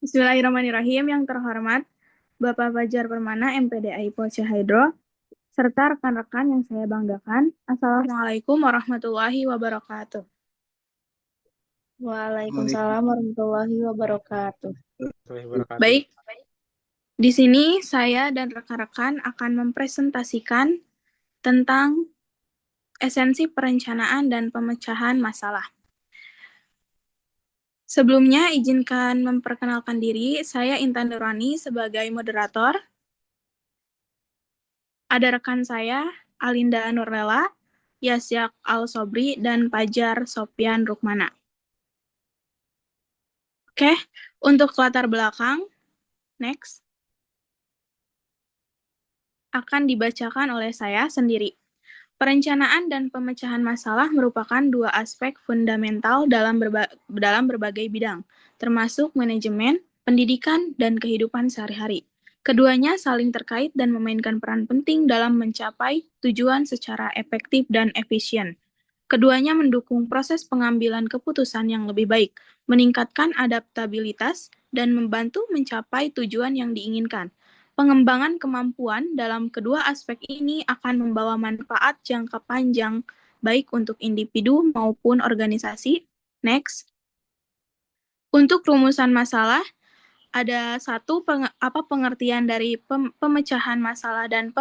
Bismillahirrahmanirrahim. Yang terhormat Bapak Fajar Permana, MPDI Polda Hydro, serta rekan-rekan yang saya banggakan. Assalamualaikum warahmatullahi wabarakatuh. Waalaikumsalam warahmatullahi wabarakatuh. Baik, di sini saya dan rekan-rekan akan mempresentasikan tentang esensi perencanaan dan pemecahan masalah. Sebelumnya, izinkan memperkenalkan diri. Saya Intan Nurani sebagai moderator. Ada rekan saya, Alinda Nurlela, Yasyak Al-Sobri, dan Pajar Sopyan Rukmana. Oke, untuk latar belakang, next, akan dibacakan oleh saya sendiri. Perencanaan dan pemecahan masalah merupakan dua aspek fundamental dalam berbagai bidang, termasuk manajemen, pendidikan, dan kehidupan sehari-hari. Keduanya saling terkait dan memainkan peran penting dalam mencapai tujuan secara efektif dan efisien. Keduanya mendukung proses pengambilan keputusan yang lebih baik, meningkatkan adaptabilitas, dan membantu mencapai tujuan yang diinginkan. Pengembangan kemampuan dalam kedua aspek ini akan membawa manfaat jangka panjang, baik untuk individu maupun organisasi. Next. Untuk rumusan masalah, ada satu pengertian dari pemecahan masalah dan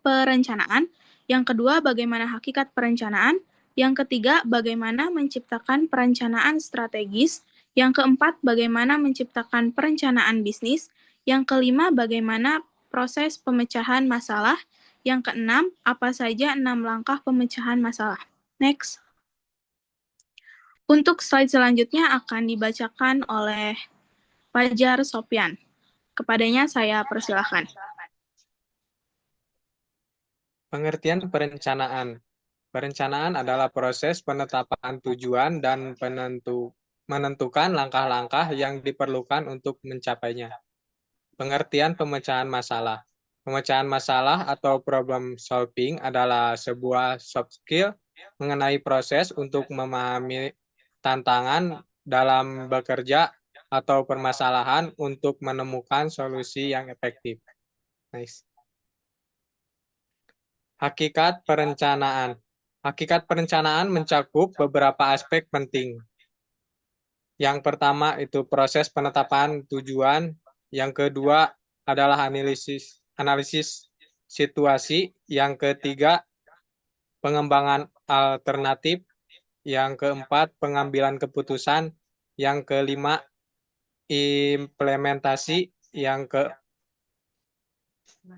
perencanaan. Yang kedua, bagaimana hakikat perencanaan. Yang ketiga, bagaimana menciptakan perencanaan strategis. Yang keempat, bagaimana menciptakan perencanaan bisnis. Yang kelima, bagaimana proses pemecahan masalah. Yang keenam, apa saja 6 langkah pemecahan masalah. Next. Untuk slide selanjutnya akan dibacakan oleh Fajar Sopyan. Kepadanya saya persilahkan. Pengertian perencanaan. Perencanaan adalah proses penetapan tujuan dan menentukan langkah-langkah yang diperlukan untuk mencapainya. Pengertian pemecahan masalah. Pemecahan masalah atau problem solving adalah sebuah soft skill mengenai proses untuk memahami tantangan dalam bekerja atau permasalahan untuk menemukan solusi yang efektif. Nice. Hakikat perencanaan. Hakikat perencanaan mencakup beberapa aspek penting. Yang pertama itu proses penetapan tujuan, yang kedua adalah analisis situasi, yang ketiga pengembangan alternatif, yang keempat pengambilan keputusan, yang kelima implementasi, yang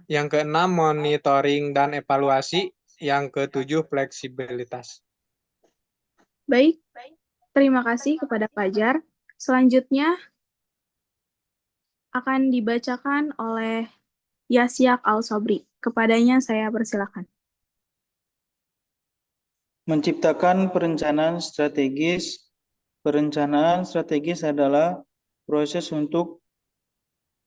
keenam monitoring dan evaluasi, yang ketujuh fleksibilitas. Baik, terima kasih kepada Fajar. Selanjutnya akan dibacakan oleh Yasyak Al-Sobri. Kepadanya saya persilakan. Menciptakan perencanaan strategis. Perencanaan strategis adalah proses untuk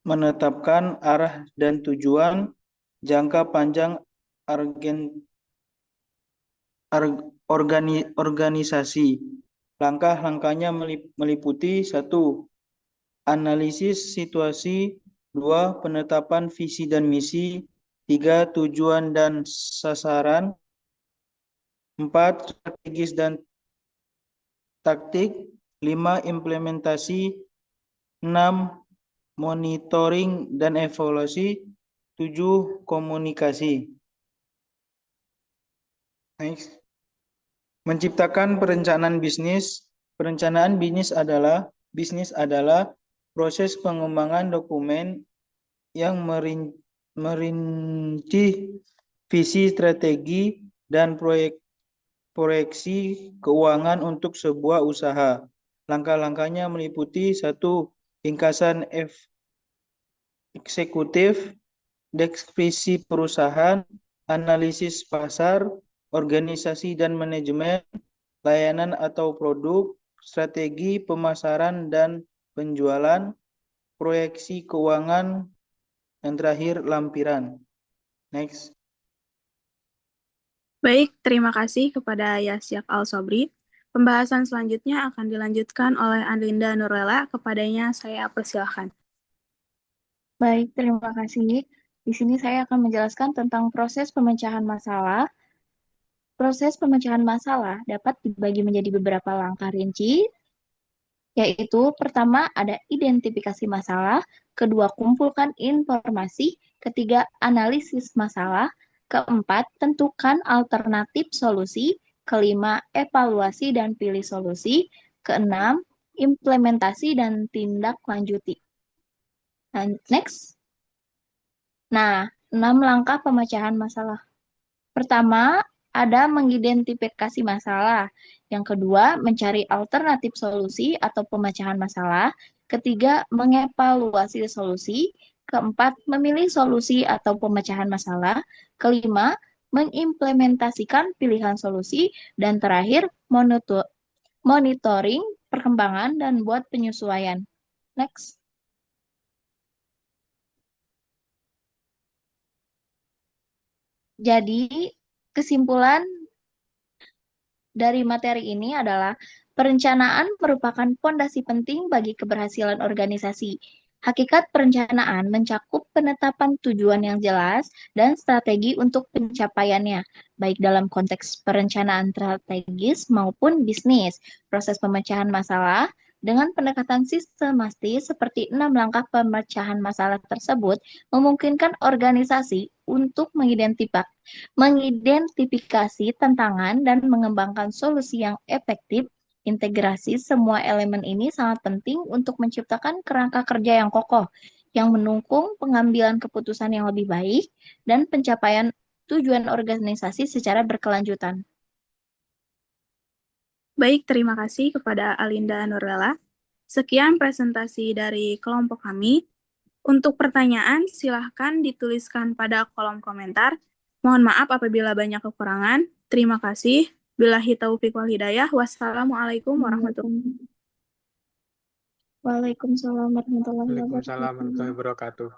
menetapkan arah dan tujuan jangka panjang organisasi. Langkah-langkahnya meliputi 1. Analisis situasi, 2. Penetapan visi dan misi, 3. Tujuan dan sasaran, 4. Strategis dan taktik, 5. Implementasi, 6. Monitoring dan evaluasi, 7. Komunikasi. Next. Menciptakan perencanaan bisnis. Perencanaan bisnis adalah proses pengembangan dokumen yang merinci visi, strategi, dan proyeksi keuangan untuk sebuah usaha. Langkah-langkahnya meliputi 1. Ringkasan eksekutif, deskripsi perusahaan, analisis pasar, organisasi dan manajemen, layanan atau produk, strategi pemasaran dan penjualan, proyeksi keuangan, dan terakhir lampiran. Next. Baik, terima kasih kepada Yasyak Al-Sobri. Pembahasan selanjutnya akan dilanjutkan oleh Alinda Nurlela. Kepadanya saya persilahkan. Baik, terima kasih. Di sini saya akan menjelaskan tentang proses pemecahan masalah. Proses pemecahan masalah dapat dibagi menjadi beberapa langkah rinci, yaitu pertama ada identifikasi masalah, kedua kumpulkan informasi, ketiga analisis masalah, keempat tentukan alternatif solusi, kelima evaluasi dan pilih solusi, keenam implementasi dan tindak lanjuti. Dan next. Nah, 6 langkah pemecahan masalah. Pertama, ada mengidentifikasi masalah. Yang kedua, mencari alternatif solusi atau pemecahan masalah. Ketiga, mengevaluasi solusi. Keempat, memilih solusi atau pemecahan masalah. Kelima, mengimplementasikan pilihan solusi. Dan terakhir, monitoring perkembangan dan buat penyesuaian. Next. Jadi, kesimpulan dari materi ini adalah perencanaan merupakan fondasi penting bagi keberhasilan organisasi. Hakikat perencanaan mencakup penetapan tujuan yang jelas dan strategi untuk pencapaiannya, baik dalam konteks perencanaan strategis maupun bisnis. Proses pemecahan masalah dengan pendekatan sistematis seperti 6 langkah pemecahan masalah tersebut memungkinkan organisasi untuk mengidentifikasi tantangan dan mengembangkan solusi yang efektif. Integrasi semua elemen ini sangat penting untuk menciptakan kerangka kerja yang kokoh, yang mendukung pengambilan keputusan yang lebih baik dan pencapaian tujuan organisasi secara berkelanjutan. Baik, terima kasih kepada Alinda Nurlela. Sekian presentasi dari kelompok kami. Untuk pertanyaan, silahkan dituliskan pada kolom komentar. Mohon maaf apabila banyak kekurangan. Terima kasih. Billahi taufiq wal hidayah. Wassalamualaikum warahmatullahi wabarakatuh. Waalaikumsalam warahmatullahi Waalaikumsalam wabarakatuh. warahmatullahi wabarakatuh.